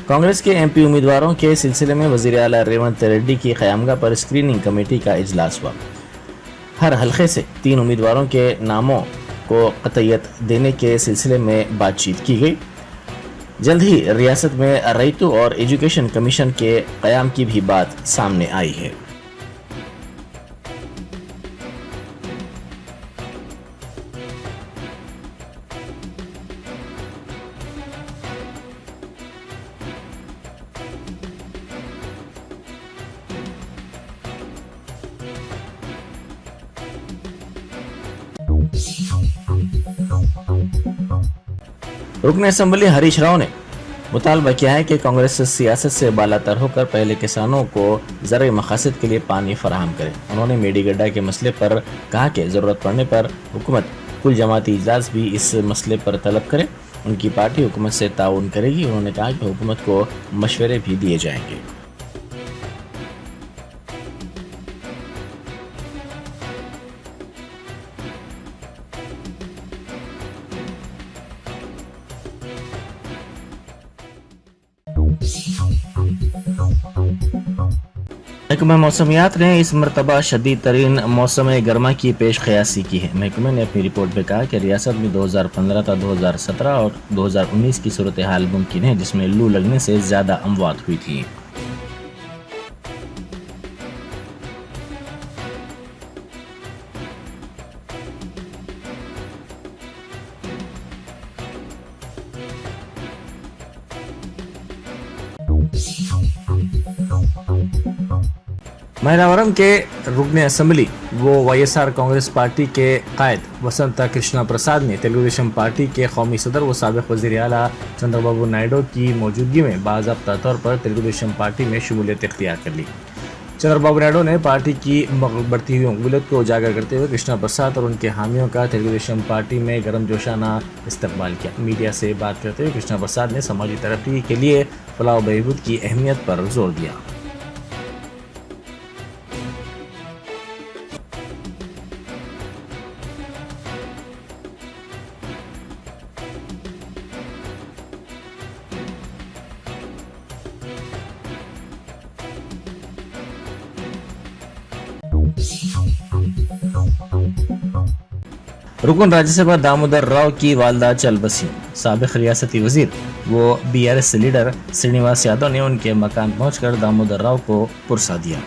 कांग्रेस के एमपी उम्मीदवारों के सिलसिले में वजीर आला रेवंत रेड्डी की क़यामगाह पर स्क्रीनिंग कमेटी का इजलास हुआ। हर हलके से 3 उम्मीदवारों के नामों को कतईयत देने के सिलसिले में बातचीत की गई। जल्द ही रियासत में रईतु और एजुकेशन कमीशन के क़याम की भी बात सामने आई है। रुकन असम्बली हरीश राव ने मुतालबा किया है कि कांग्रेस सियासत से बालातर होकर पहले किसानों को ज़रूरी मकासद के लिए पानी फराहम करे। उन्होंने मेडीगड्ढा के मसले पर कहा कि ज़रूरत पड़ने पर हुकूमत कुल जमाती इजलास भी इस मसले पर तलब करे। उनकी पार्टी हुकूमत से ताउन करेगी। उन्होंने कहा कि हुकूमत को मशवरे भी दिए जाएंगे। महकमा मौसमियात ने इस मरतबा शदीद तरीन मौसम गर्मा की पेश क़यासी की है। महकमे ने अपनी रिपोर्ट में कहा कि रियासत में 2015 था 2017 और 2019 की सूरत हाल मुमकिन है जिसमें लू लगने से ज़्यादा अमवात हुई थी। महिलावरम के रुकन असम्बली वो YSR कांग्रेस पार्टी के कायद वसंता कृष्णा प्रसाद ने तेलुगुदेशम पार्टी के कौमी सदर व साबिक़ वज़ीर आला चंद्रबाबू नायडू की मौजूदगी में बाज़ाब्ता तौर पर तेलुगुदेशम पार्टी में शमूलियत इख्तियार कर ली। चंद्रबाबू नायडू ने पार्टी की बढ़ती हुई मकबूलियत को उजागर करते हुए कृष्णा प्रसाद और उनके हामियों का तेलुगुदेशम पार्टी में गर्मजोशाना इस्तकबाल किया। मीडिया से बात करते हुए कृष्णा प्रसाद ने समाजी तरक्की के लिए फलाह व बहबूद की अहमियत पर जोर दिया। रुकन राज्यसभा दामोदर राव की वालदा चल बसी। साबिक़ रियासती वजीर वो BRS लीडर श्रीनिवास यादव ने उनके मकान पहुंचकर दामोदर राव को पुरसा दिया।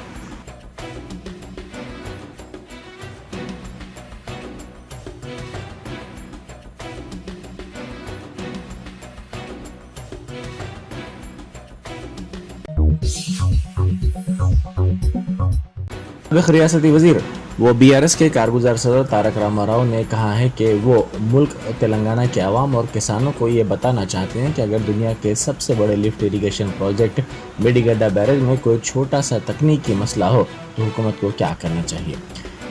साबिक़ रियासती वजीर वो BRS के कारगुजार सदर तारक रामाराव ने कहा है कि वो मुल्क तेलंगाना के अवाम और किसानों को ये बताना चाहते हैं कि अगर दुनिया के सबसे बड़े lift irrigation project Medigadda barrage में कोई छोटा सा तकनीकी मसला हो तो हुकूमत को क्या करना चाहिए।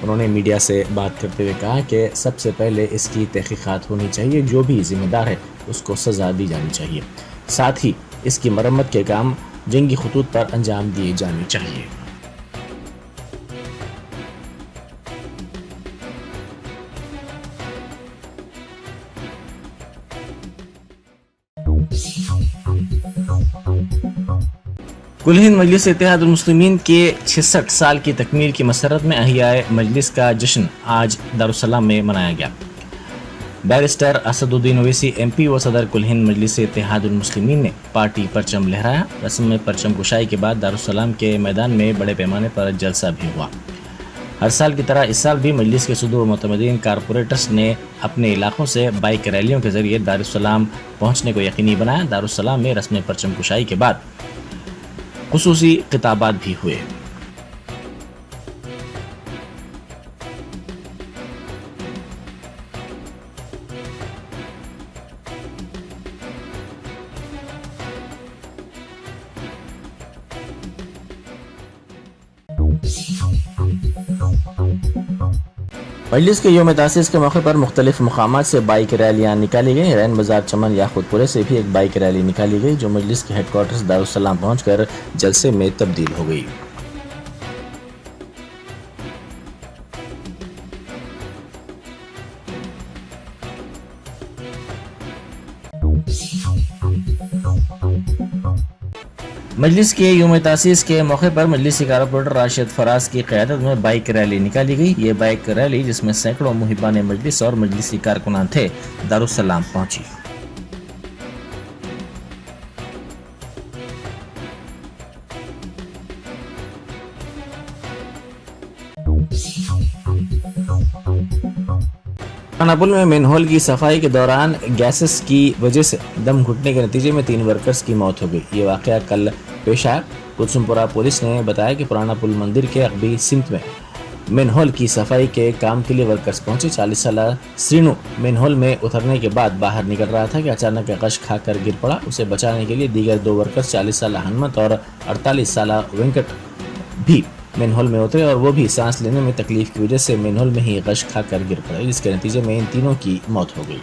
उन्होंने मीडिया से बात करते हुए कहा कि सबसे पहले इसकी तहकीकात होनी चाहिए, जो भी जिम्मेदार है उसको सज़ा दी जानी चाहिए, साथ ही इसकी मरम्मत के काम जंगी खतूत पर अंजाम दिए जाने चाहिए। कुल हिंद मजलिस इत्तेहादुल मुस्लिमीन के 66 साल की तकमील की मसरत में अहियाए मजलिस का जश्न आज दारुस्सलाम में मनाया गया। बैरिस्टर असदुद्दीन ओवैसी MP व सदर कुल हिंद मजलिस इत्तेहादुल मुस्लिमीन ने पार्टी परचम लहराया। रस्म में परचम कुशाई के बाद दारुस्सलाम के मैदान में बड़े पैमाने पर जलसा भी हुआ। हर साल की तरह इस साल भी मजलिस के सुदूर मुतमदीन कारपोरेटर्स ने अपने इलाकों से बाइक रैलियों के जरिए दारुस्सलाम पहुँचने को यकीनी बनाया। दारुस्सलाम में रस्म परचम कुशाई के बाद खुसूसी खिताबात भी हुए। मजलिस के योम तासीस के मौके पर मुख्तलिफ मकामात से बाइक रैलियाँ निकाली गई। रैन बाजार चमन याकूतपुरे से भी एक बाइक रैली निकाली गई जो मजलिस के हेडक्वार्टर्स दारुस्सलाम पहुंचकर जलसे में तब्दील हो गई। मजलिस के यूम तासीस के मौके पर मजलिसी कारपोरेटर राशिद फराज की क़यादत में बाइक रैली निकाली गई। ये बाइक रैली, जिसमें सैकड़ों मुहिबान मजलिस और मजलिसी कारकुनान थे, दारुस्सलाम पहुंची। खानापुल में मेनहोल की सफाई के दौरान गैसेस की वजह से दम घुटने के नतीजे में 3 वर्कर्स की मौत हो गई। ये वाकया कल पेश आया। कुलसुमपुरा पुलिस ने बताया कि पुराना पुल मंदिर के अकबी सिमत में मेनहोल की सफाई के काम के लिए वर्कर्स पहुंचे। 40 साल श्रीनु मेनहोल में उतरने के बाद बाहर निकल रहा था कि अचानक गश खाकर गिर पड़ा। उसे बचाने के लिए दीगर 2 वर्कर्स 40 साल हनुमत और 48 साल वेंकट भी मेनहोल में उतरे और वो भी सांस लेने में तकलीफ की वजह से मेनहोल में ही गश खाकर गिर पड़े, जिसके नतीजे में इन तीनों की मौत हो गई।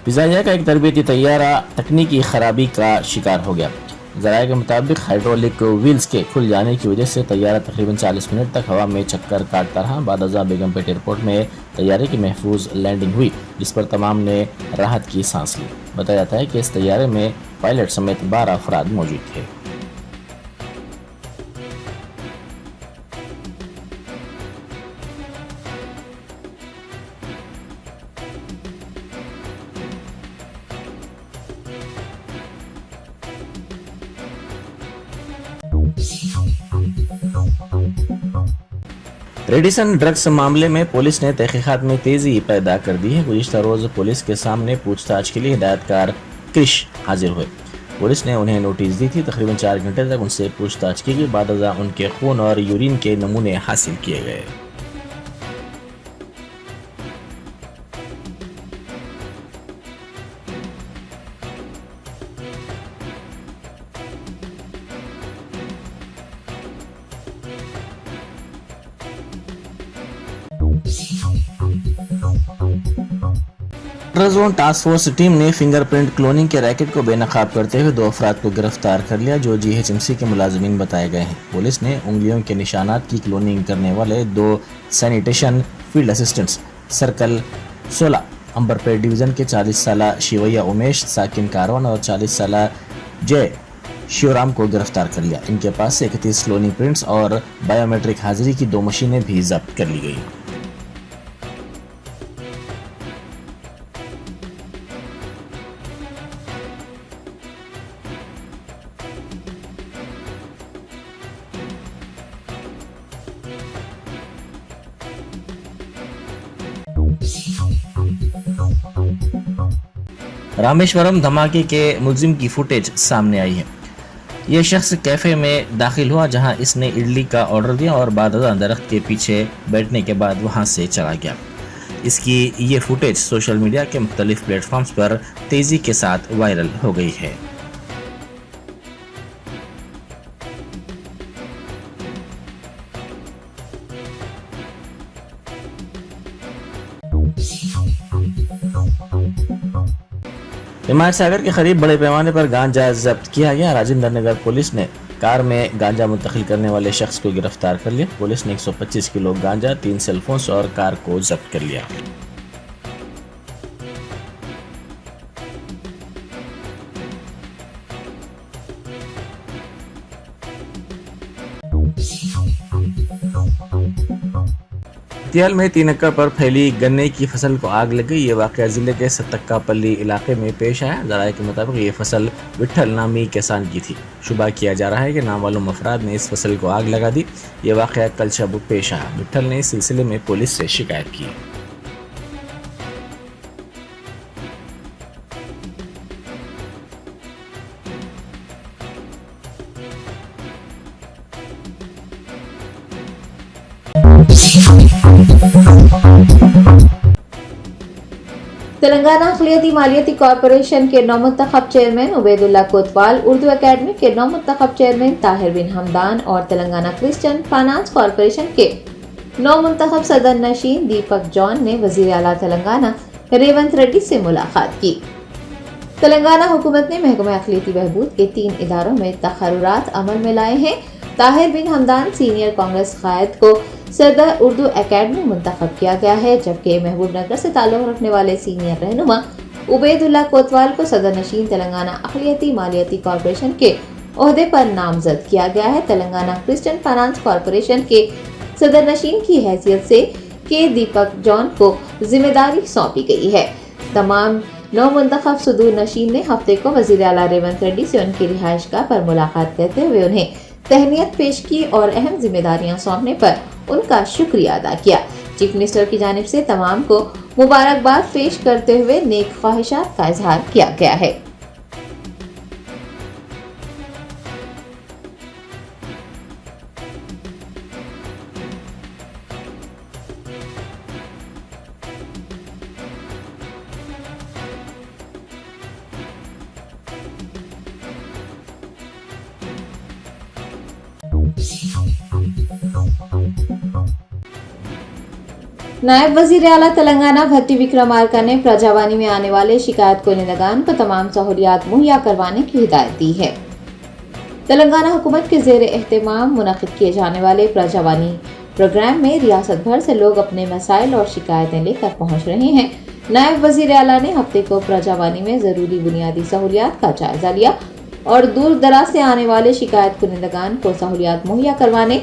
पिज़ानिया का एक तरबियती तैयारा तकनीकी खराबी का शिकार हो गया। ज़राए के मुताबिक हाइड्रोलिक व्हील्स के खुल जाने की वजह से तैयारा तकरीबन 40 मिनट तक हवा में चक्कर काटता रहा। बाद बेगमपेट एयरपोर्ट में तैयारे की महफूज लैंडिंग हुई, जिस पर तमाम ने राहत की सांस ली। बताया जाता है कि इस तैयारे में पायलट समेत 12 अफराद मौजूद थे। रेडिसन ड्रग्स मामले में पुलिस ने तहकीकात में तेजी पैदा कर दी है। गुज़िश्ता रोज पुलिस के सामने पूछताछ के लिए हिदायतकार क्रिश हाजिर हुए। पुलिस ने उन्हें नोटिस दी थी। तकरीबन 4 घंटे तक उनसे पूछताछ की गई। बाद उनके खून और यूरिन के नमूने हासिल किए गए। जोन टास्क फोर्स टीम ने फिंगरप्रिंट क्लोनिंग के रैकेट को बेनकाब करते हुए 2 अफराद को गिरफ्तार कर लिया, जो GHMC के मुलाजिमीन बताए गए हैं। पुलिस ने उंगलियों के निशानात की क्लोनिंग करने वाले 2 sanitation field assistants circle 16 Amberpet division के 40 साल शिवैया उमेश साकिन कारवान और 40 साल जय शिवराम को गिरफ्तार कर लिया। इनके पास से 31 क्लोनिंग प्रिंट्स और बायोमेट्रिक हाजिरी की 2 मशीनें भी जब्त कर ली गई। रामेश्वरम धमाके के मुलजिम की फुटेज सामने आई है। यह शख्स कैफे में दाखिल हुआ, जहां इसने इडली का ऑर्डर दिया और बाद दरख्त के पीछे बैठने के बाद वहां से चला गया। इसकी ये फुटेज सोशल मीडिया के मुख्तलिफ प्लेटफॉर्म्स पर तेजी के साथ वायरल हो गई है। हिमायत सागर के करीब बड़े पैमाने पर गांजा जब्त किया गया। राजेंद्र नगर पुलिस ने कार में गांजा मुंतकिल करने वाले शख्स को गिरफ्तार कर लिया। पुलिस ने 125 किलो गांजा, 3 सेलफोन्स और कार को जब्त कर लिया। तियाल में 3 एकड़ पर फैली गन्ने की फसल को आग लग गई। ये वाकया जिले के सतक्कापल्ली इलाके में पेश आया। ज़राए के मुताबिक ये फसल विट्ठल नामी किसान की थी। शुबा किया जा रहा है कि नामालूम अफराद ने इस फसल को आग लगा दी। ये वाकया कल शब पेश आया। विट्ठल ने इस सिलसिले में पुलिस से शिकायत की। तेलंगाना अखिलियती मालियती कॉरपोरेशन के नौमुंतखब चेयरमैन उबैदुल्ला कोतवाल, उर्दू एकेडमी के नौमुंतखब चेयरमैन ताहिर बिन हमदान और तेलंगाना क्रिश्चियन फाइनेंस कॉरपोरेशन के नौमुंतखब सदर नशीन दीपक जॉन ने वजीर आला तेलंगाना रेवंत रेड्डी से मुलाकात की। तेलंगाना हुकूमत ने महकमा अखिलियती बहबूद के 3 इदारों में तखर्रुरात अमल में लाए हैं। ताहिर बिन हमदान सीनियर कांग्रेस कायद को सदर उर्दू एकेडमी मुंतखब किया गया है, जबकि महबूब नगर से ताल्लुक रखने वाले सीनियर रहनुमा उबैदुल्ला कोतवाल को सदर नशीन तेलंगाना अखिलियती मालियाती कॉरपोरेशन के ओहदे पर नामजद किया गया है। तेलंगाना क्रिश्चियन फाइनेंस कॉरपोरेशन के सदर नशीन की हैसियत से के दीपक जॉन को जिम्मेदारी सौंपी गई है। तमाम नौ मुंतखब सदूर नशीन ने हफ्ते को वजीर आला रेवंत रेड्डी से उनकी रिहाइशगाह पर मुलाकात करते हुए उन्हें तहनीत पेश की और अहम जिम्मेदारियां सौंपने पर उनका शुक्रिया अदा किया। चीफ मिनिस्टर की जानिब से तमाम को मुबारकबाद पेश करते हुए नेक ख्वाहिशात का इजहार किया गया है। नायब वजीर आला तेलंगाना भट्टी विक्रमार्का ने प्रजावानी में आने वाले शिकायत कुनिंदगान को तमाम सहूलियात मुहैया करवाने की हिदायत दी है। तेलंगाना हुकूमत के जेर एहतमाम मुनक़िद किए जाने वाले प्रजावानी प्रोग्राम में रियासत भर से लोग अपने मसाइल और शिकायतें लेकर पहुँच रहे हैं। नायब वजीर आला ने हफ्ते को प्रजावानी में जरूरी बुनियादी सहूलियात का जायजा लिया और दूर दराज से आने वाले शिकायत कुनिंदगान को सहूलियात मुहैया करवाने,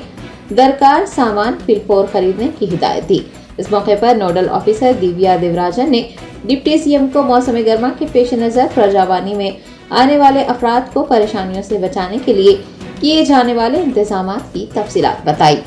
दरकार सामान फिलफौर खरीदने की हिदायत दी। इस मौके पर नोडल ऑफिसर दिव्या देवराजन ने डिप्टी सीएम को मौसम गर्मा के पेश नजर प्रजावानी में आने वाले अफराद को परेशानियों से बचाने के लिए किए जाने वाले इंतजाम की तफसीलात बताई।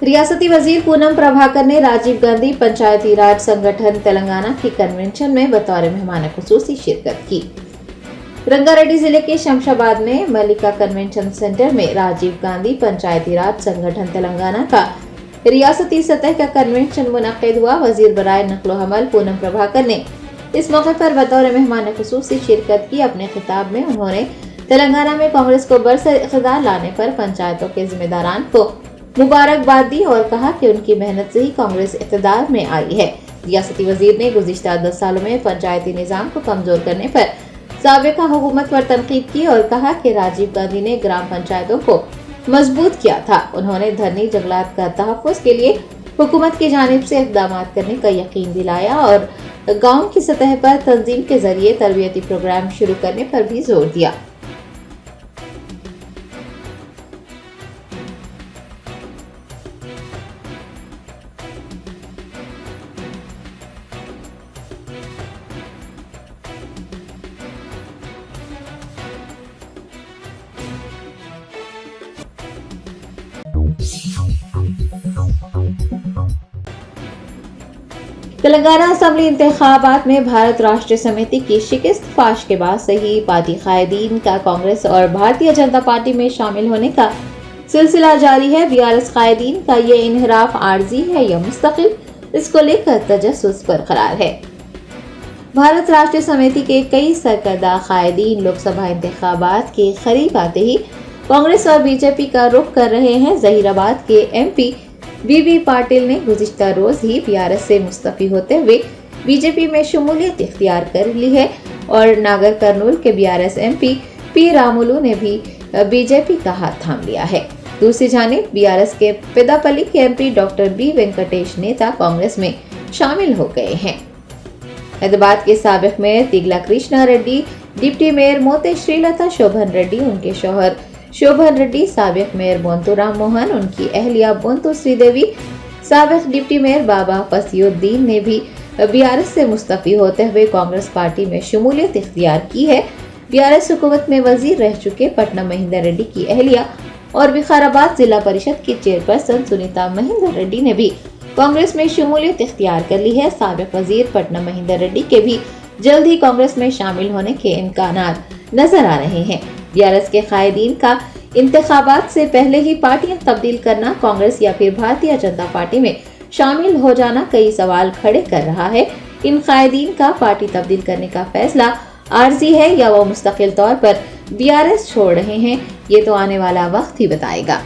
रियासती वजीर पूनम प्रभाकर ने राजीव गांधी पंचायती राज संगठन तेलंगाना के कन्वेंशन में बतौर मेहमान खुसूसी शिरकत की। रंगारेड्डी जिले के शमशाबाद में मलिका कन्वेंशन सेंटर में राजीव गांधी पंचायती राज संगठन तेलंगाना का रियासती सतह का कन्वेंशन मुनक़िद हुआ। वजीर बराए नक्लो हमल पूनम प्रभाकर ने इस मौके पर बतौर मेहमान खुसूसी शिरकत की। अपने खिताब में उन्होंने तेलंगाना में कांग्रेस को बरसर इक़्तिदार लाने पर पंचायतों के जिम्मेदारान को मुबारकबाद दी और कहा कि उनकी मेहनत से ही कांग्रेस इक़्तिदार में आई है। रियासती वजीर ने गुज़िश्ता 10 सालों में पंचायती निज़ाम को कमजोर करने पर साबिक़ा हुकूमत पर तनकीद की और कहा कि राजीव गांधी ने ग्राम पंचायतों को मजबूत किया था। उन्होंने धरनी जंगलात का तहफ़्फ़ुज़ के लिए हुकूमत की जानिब से इक़दाम करने का यकीन दिलाया और गाँव की सतह पर तंजीम के जरिए तरबियती प्रोग्राम शुरू करने पर भी जोर दिया। तेलंगाना असेंबली इंतखाबात में भारत राष्ट्रीय समिति की शिकस्त फाश के बाद से ही पार्टी कायदीन का कांग्रेस और भारतीय जनता पार्टी में शामिल होने का सिलसिला जारी है। बीआरएस कायदीन का ये इनहराफ आर्जी है या मुस्तकिल, इसको लेकर तजस्सुस बरकरार है। भारत राष्ट्रीय समिति के कई सरकर्दा कायदीन लोकसभा इंतखाबात के करीब आते ही कांग्रेस और बीजेपी का रुख कर रहे हैं। जहीराबाद के एमपी बीबी पाटिल ने गुज़िश्ता रोज ही बीआरएस से मुस्तफी होते हुए बीजेपी में शमूलियत इख्तियार कर ली है और नागर कर्नूल के बीआरएस एमपी पी रामुलू ने भी बीजेपी का हाथ थाम लिया है। दूसरी जानिब बीआरएस के पेदापल्ली के एमपी डॉक्टर बी वेंकटेश नेता कांग्रेस में शामिल हो गए हैं। हैदराबाद के साबिक mayor Tigala Krishna Reddy, deputy mayor Mote Srilatha शोभन रेड्डी, उनके शौहर शोभन रेड्डी, साबिक मेयर बोंतु राम मोहन, उनकी अहलिया बोंतु श्रीदेवी, साबिक डिप्टी मेयर बाबा फसीउद्दीन ने भी बीआरएस से मुस्तफी होते हुए कांग्रेस पार्टी में शमूलियत इख्तियार की है। बीआरएस हुकूमत में वजीर रह चुके पटना महेंद्र रेड्डी की अहलिया और विकाराबाद जिला परिषद की चेयरपर्सन सुनीता महेंद्र रेड्डी ने भी कांग्रेस में शमूलियत इख्तियार कर ली है। साबिक वजीर पटना महेंद्र रेड्डी के भी जल्द ही कांग्रेस में शामिल होने के इम्कानात नजर आ रहे हैं। बीआरएस के कायदीन का इंतखाबात से पहले ही पार्टियां तब्दील करना कांग्रेस या फिर भारतीय जनता पार्टी में शामिल हो जाना कई सवाल खड़े कर रहा है। इन कायदीन का पार्टी तब्दील करने का फैसला आर्जी है या वो मुस्तकिल तौर पर बीआरएस छोड़ रहे हैं, ये तो आने वाला वक्त ही बताएगा।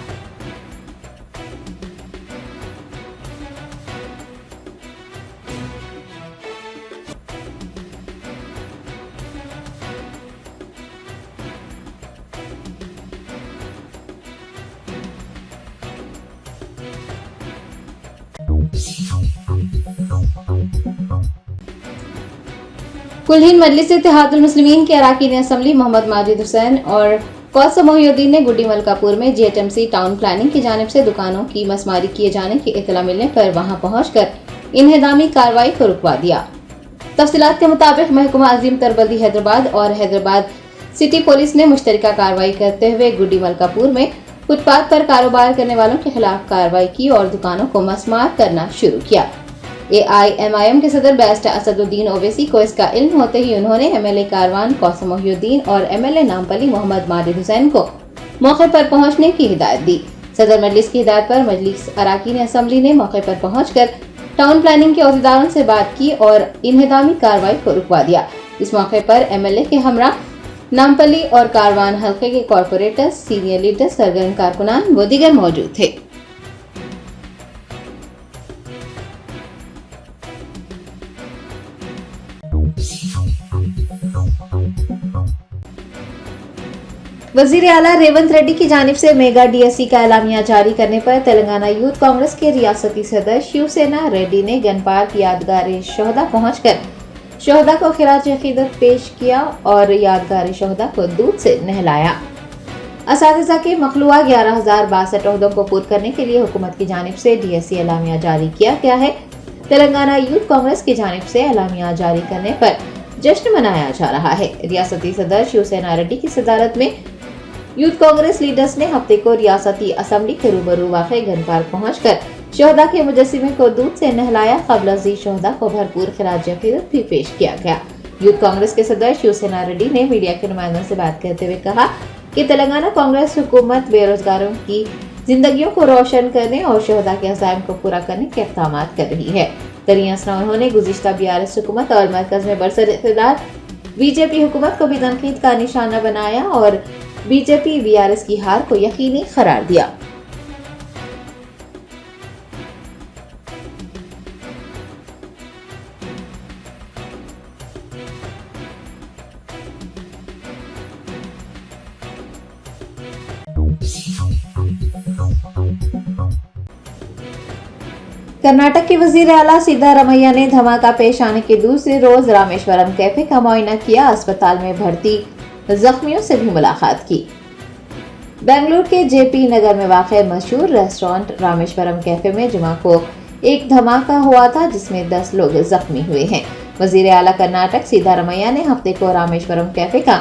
कुल हिंद मजलिस इत्तेहादुल मुस्लिमीन के अरकान असम्बली मोहम्मद माजिद हुसैन और कौसम मोहिउद्दीन ने गुड्डी मलकापुर में जीएचएमसी टाउन प्लानिंग की जानिब से दुकानों की मसमारी किए जाने की इत्तला मिलने पर वहां पहुंचकर इन्हेदामी कार्रवाई को रुकवा दिया। तफसीलात के मुताबिक महकमा अजीम तरबदी हैदराबाद और हैदराबाद सिटी पुलिस ने मुश्तरका कार्रवाई करते हुए गुड्डी मलकापुर में फुटपाथ पर कारोबार करने वालों के खिलाफ कार्रवाई की और दुकानों को मसमार करना शुरू किया। AIMIM के सदर बैरिस्टर असदुद्दीन ओवैसी को इसका इल्म होते ही उन्होंने MLA कारवान कौसम मोहिउद्दीन और MLA नामपली मोहम्मद माजिद हुसैन को मौके पर पहुंचने की हिदायत दी। सदर मजलिस की हिदायत पर मजलिस अरकान असम्बली ने मौके पर पहुंचकर टाउन प्लानिंग के अहदेदारों से बात की और इन्हेदामी कार्रवाई को रुकवा दिया। इस मौके पर MLA के हमरा नामपली और कारवान हल्के के कॉरपोरेटर्स, सीनियर लीडर्स, सरगर्म कारकुनान व दीगर मौजूद थे। वजीर आला रेवंत रेड्डी की जानिब से मेगा DSC का एलामिया जारी करने पर तेलंगाना यूथ कांग्रेस के रियासती सदर शिवसेना रेड्डी ने गन पार्क यादगार शोहदा पहुंचकर शोहदा को खिराज अकीदत पेश किया और यादगार शोहदा को दूध से नहलाया। असातिज़ा के मखलूआ 11,062 ओहदों को पूर्ण करने के लिए हुकूमत की जानिब से DSC एलामिया जारी किया गया है। तेलंगाना यूथ कांग्रेस की जानिब से एलामिया जारी करने पर जश्न मनाया जा रहा है। रियासती सदर शिवसेना रेड्डी की सदारत में यूथ कांग्रेस लीडर्स ने हफ्ते को रियासती असम्बली के रूबरू वाक़े गन पार्क पहुंचकर शोहदा के मुजस्सिमे को दूध से नहलाया। क़ब्ल अज़ शोहदा को भरपूर खिराज अक़ीदत भी पेश किया गया। यूथ कांग्रेस के सदर शिवसेना रेड्डी ने मीडिया के नुमाइंदों से बात करते हुए कहा कि तेलंगाना कांग्रेस हुकूमत बेरोजगारों की जिंदगियों को रोशन करने और शोहदा के अज़ाइम को पूरा करने के इक़दाम कर रही है। दरिया असना उन्होंने गुज़िश्ता BRS हुकूमत और मरकज में बरसर इक़्तिदार BJP हुकूमत को भी तनकीद का निशाना बनाया और BJP BRS की हार को यकीनी करार दिया। कर्नाटक के वजीर आला सिद्धारमैया ने धमाका पेश आने के दूसरे रोज रामेश्वरम कैफे का मुआयना किया। अस्पताल में भर्ती जख्मियों से भी मुलाकात की। बेंगलुरु के JP नगर में वाक़ मशहूर रेस्टोरेंट रामेश्वरम कैफे में जुमा को एक धमाका हुआ था जिसमें 10 लोग जख्मी हुए हैं। वजीर आला कर्नाटक सिद्धारमैया ने हफ्ते को रामेश्वरम कैफे का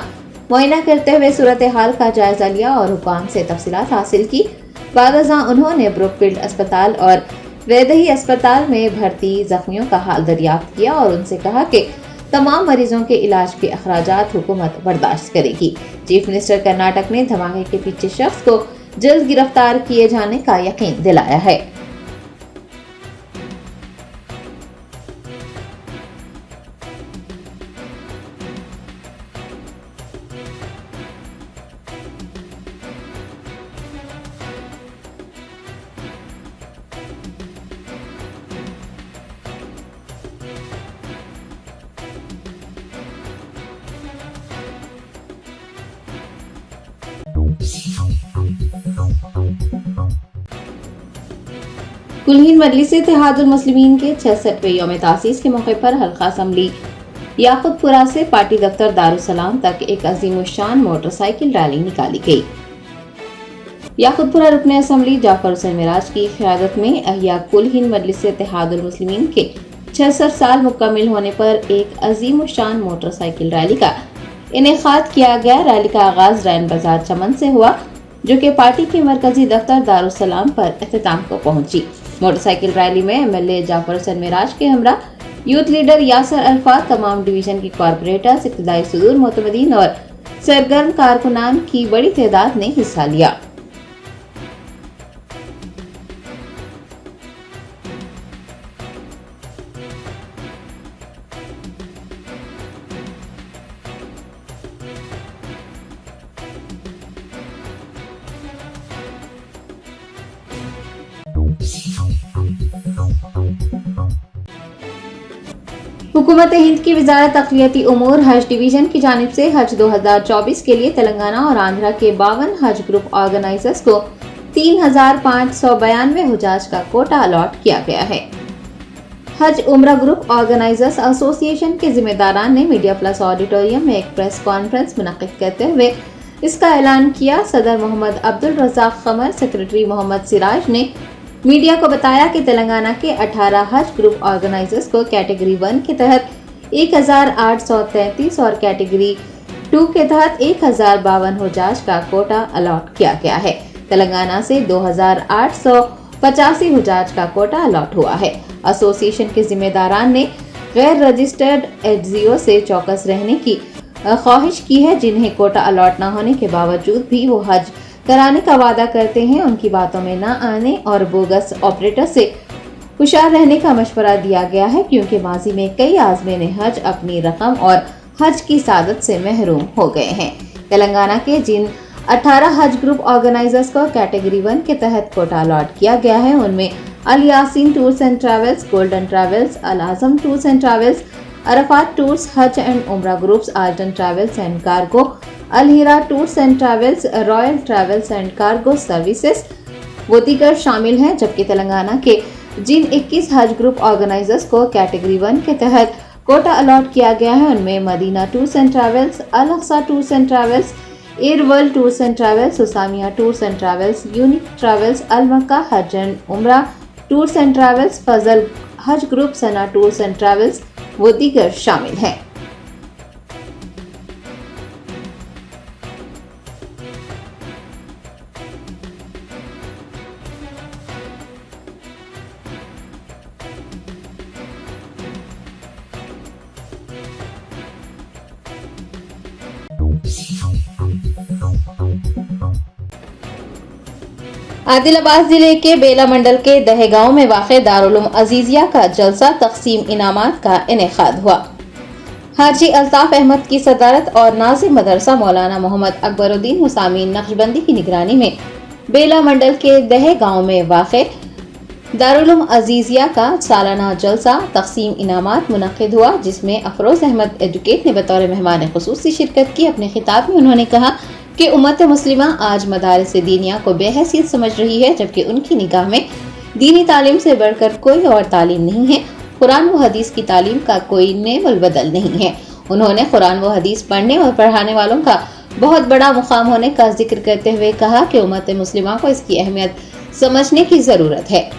मुआयना करते हुए सूरत हाल का जायजा लिया और हुकाम से तफसीलात हासिल की। बादशाह उन्होंने ब्रुकफील्ड अस्पताल और वैदेही अस्पताल में भर्ती जख्मियों का हाल दरियाफ्त किया और उनसे कहा कि तमाम मरीजों के इलाज के अखराजात हुकूमत बर्दाश्त करेगी। चीफ मिनिस्टर कर्नाटक ने धमाके के पीछे शख्स को जल्द गिरफ्तार किए जाने का यकीन दिलाया है। कुल हिंद मजलिस इत्तेहादुल मुस्लिमीन के 66वें यौम तासीस के मौके पर हल्का असम्बली याकुतपुरा से पार्टी दफ्तर दारुसलाम तक एक अजीमुशान मोटरसाइकिल रैली निकाली गई। याकुतपुरा रुकने असम्बली जाफर हुसैन मिराज की क़यादत में अहिया कुल हिंद मजलिस इत्तेहादुल मुस्लिमीन के 66 साल मुकम्मिल होने पर एक अजीमुशान मोटरसाइकिल रैली का इनेकाद किया गया। रैली का आगाज रैन बाजार चमन से हुआ जो कि पार्टी के मरकजी दफ्तर दारुसलाम पर इख्तिताम को पहुंची। मोटरसाइकिल रैली में MLA जाफर हुसैन मिराज के हमरा यूथ लीडर यासर अल्फाज, तमाम डिवीजन के कॉरपोरेटर्स, इब्तदाई सुदूर मोतमदीन और सरगर्म कारकुनान की बड़ी तादाद ने हिस्सा लिया। हुकूमत हिंद की वजारत अक़लियती उमूर हज डिवीजन की जानिब से हज 2024 के लिए तेलंगाना और आंध्रा के 52 हज ग्रुप ऑर्गेनाइजर्स को 3,592 हुजाज का कोटा अलॉट किया गया है। हज उम्रा ग्रुप ऑर्गेनाइजर्स एसोसिएशन के जिम्मेदारान ने मीडिया प्लस ऑडिटोरियम में एक प्रेस कॉन्फ्रेंस मुनक़िद करते हुए इसका ऐलान किया। सदर मोहम्मद अब्दुल रज़ाक क़मर, सेक्रेटरी मोहम्मद सिराज ने मीडिया को बताया कि तेलंगाना के 18 हज ग्रुप ऑर्गेनाइजर्स को कैटेगरी 1 के तहत 1,833 और कैटेगरी 2 के तहत 1,052 हुजाज का कोटा अलॉट किया गया है। तेलंगाना से 2,885 हुजाज का कोटा अलॉट हुआ है। एसोसिएशन के जिम्मेदारान ने गैर रजिस्टर्ड एचजीओ से चौकस रहने की ख्वाहिश की है, जिन्हें कोटा अलॉट न होने के बावजूद भी वो हज कराने का वादा करते हैं। उनकी बातों में न आने और बोगस ऑपरेटर से हुशार रहने का मशवरा दिया गया है, क्योंकि माजी में कई आज़मीन हज अपनी रकम और हज की सादत से महरूम हो गए हैं। तेलंगाना के जिन 18 हज ग्रुप ऑर्गेनाइजर्स को कैटेगरी 1 के तहत कोटा अलॉट किया गया है, उनमें Al Yaseen tours and travels, golden travels, Al Azam tours and travels, Arafat tours, Hajj and Umrah groups, Alton travels and cargo, Al Heera tours and travels, royal travels and cargo services वो दीगर शामिल हैं। जबकि तेलंगाना के जिन 21 हज ग्रुप ऑर्गेनाइजर्स को कैटेगरी 1 के तहत कोटा अलॉट किया गया है, उनमें Madina tours and travels, Al Aqsa tours and travels, air world tours and travels, Husamia tours and travels, unique travels, Al Makkah Hajj and Umrah tours and travels, Fazal Hajj group, Sana tours and travels वो दीगर शामिल हैं। आदिलाबाद जिले के बेला मंडल के दहेगांव में वाक़े दारुल अजीजिया का जलसा तकसीम इनामात का इनेकाद हुआ। हाजी अल्ताफ अहमद की सदारत और नाज़िम मदरसा मौलाना मोहम्मद अकबरुद्दीन हुसामीन नक्शबंदी की निगरानी में बेला मंडल के दहेगांव में वाक़े दारुल अजीजिया का सालाना जलसा तकसीम इनामात मुनक़िद हुआ, जिसमें अफरोज़ अहमद एजुकेट ने बतौर मेहमान ख़ुसूसी शिरकत की। अपने खिताब में उन्होंने कहा कि उम्मत मुस्लिमा आज मदारिस दीनिया को बेहैसियत समझ रही है, जबकि उनकी निगाह में दीनी तालीम से बढ़कर कोई और तालीम नहीं है। कुरान व हदीस की तालीम का कोई नेवल बदल नहीं है। उन्होंने कुरान व हदीस पढ़ने और पढ़ाने वालों का बहुत बड़ा मुकाम होने का जिक्र करते हुए कहा कि उम्मत मुस्लिमा को इसकी अहमियत समझने की ज़रूरत है।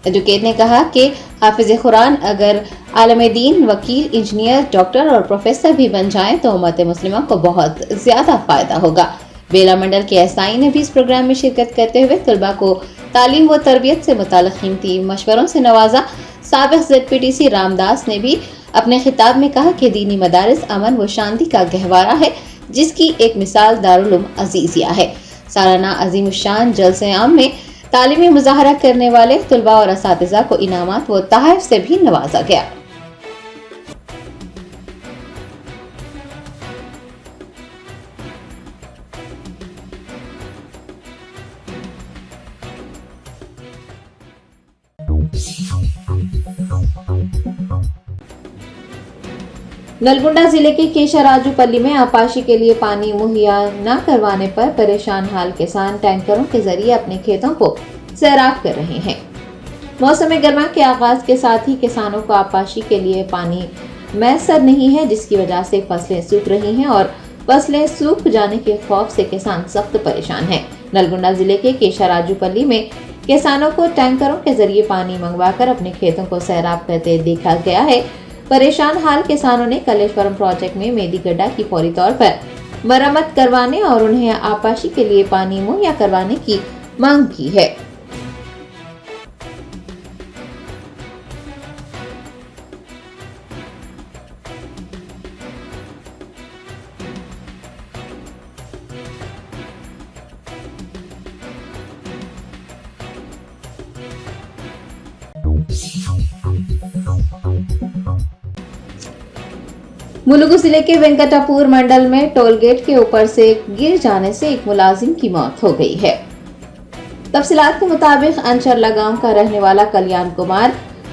एजुकेट ने कहा कि हाफिज कुरान अगर आलम दीन, वकील, इंजीनियर, डॉक्टर और प्रोफेसर भी बन जाएं तो उम्मत मुस्लिमा को बहुत ज्यादा फायदा होगा। बेला मंडल के एसआई ने भी इस प्रोग्राम में शिरकत करते हुए तलबा को तालीम व तरबियत से मुताल्लिक़ कीमती मशवरों से नवाजा। साबिक़ ज़ेडपीटीसी रामदास ने भी अपने खिताब में कहा कि दीनी मदारिस अमन व शांति का गहवारा है, जिसकी एक मिसाल दारुल अजीजिया है। सालाना अजीम शान जलसे आम में तालीमी मुजाहरा करने वाले तलबा और असातिज़ा को इनामात व तोहफ़ से भी नवाजा गया। नलगुंडा जिले के केशाराजुपल्ली में आपाशी के लिए पानी मुहैया न करवाने पर परेशान हाल किसान टैंकरों के जरिए अपने खेतों को सैराब कर रहे हैं। मौसम गर्मा के आगाज के साथ ही किसानों को आपाशी के लिए पानी मैसर नहीं है, जिसकी वजह से फसलें सूख रही हैं और फसलें सूख जाने के खौफ से किसान सख्त परेशान हैं। नलगुंडा जिले के केशाराजुपल्ली में किसानों को टैंकरों के जरिए पानी मंगवाकर अपने खेतों को सैराब करते देखा गया है। परेशान हाल किसानों ने कलेश्वरम प्रोजेक्ट में मेदी गड्ढा की फौरी तौर पर मरम्मत करवाने और उन्हें आपाशी के लिए पानी मुहैया करवाने की मांग की है। मुलुगु जिले के वेंकटापुर मंडल में टोल गेट के ऊपर से गिर जाने से एक मुलाजिम की मौत हो गई है। तफसीलात के मुताबिक अंचरला गांव का रहने वाला कल्याण कुमार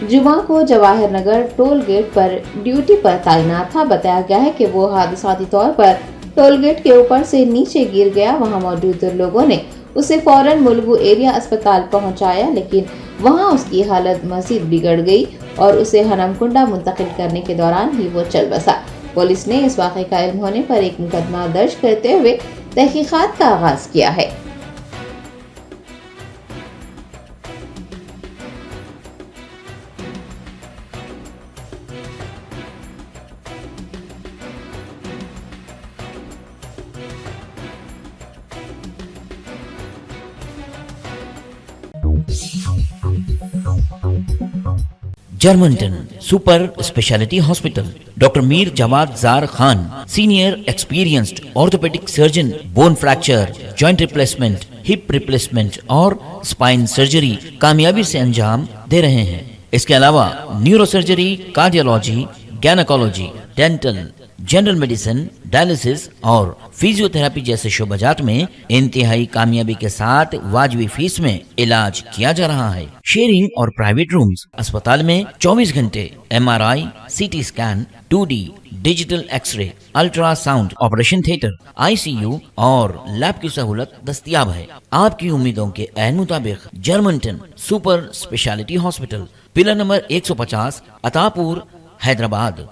जुमा को जवाहर नगर टोल गेट पर ड्यूटी पर तैनात था। बताया गया है कि वो हादसाती तौर पर टोल गेट के ऊपर से नीचे गिर गया। वहां मौजूद लोगों ने उसे फौरन मुलुगु एरिया अस्पताल पहुंचाया, लेकिन वहां उसकी हालत मजीद बिगड़ गई और उसे हनमकुंडा मुंतकिल करने के दौरान ही वो चल बसा। पुलिस ने इस वाक़े का इल्म होने पर एक मुकदमा दर्ज करते हुए तहकीकात का आगाज किया है। Germanton super speciality hospital, doctor Mir Jawad Zar Khan, senior experienced orthopaedic surgeon, bone fracture, joint replacement, hip replacement और स्पाइन सर्जरी कामयाबी से अंजाम दे रहे हैं। इसके अलावा neuro surgery, cardiology, gynaecology, dental, general medicine, dialysis और फिजियोथेरेपी जैसे शोबाजात में इंतहाई कामयाबी के साथ वाजबी फीस में इलाज किया जा रहा है। शेयरिंग और प्राइवेट रूम्स, अस्पताल में 24 घंटे MRI, CT scan, 2D digital x-ray, ultrasound, operation theatre, ICU और लैब की सहूलत दस्तयाब है। आपकी उम्मीदों के ऐन मुताबिक जर्मनटन super speciality hospital, pillar number 150, Attapur, Hyderabad.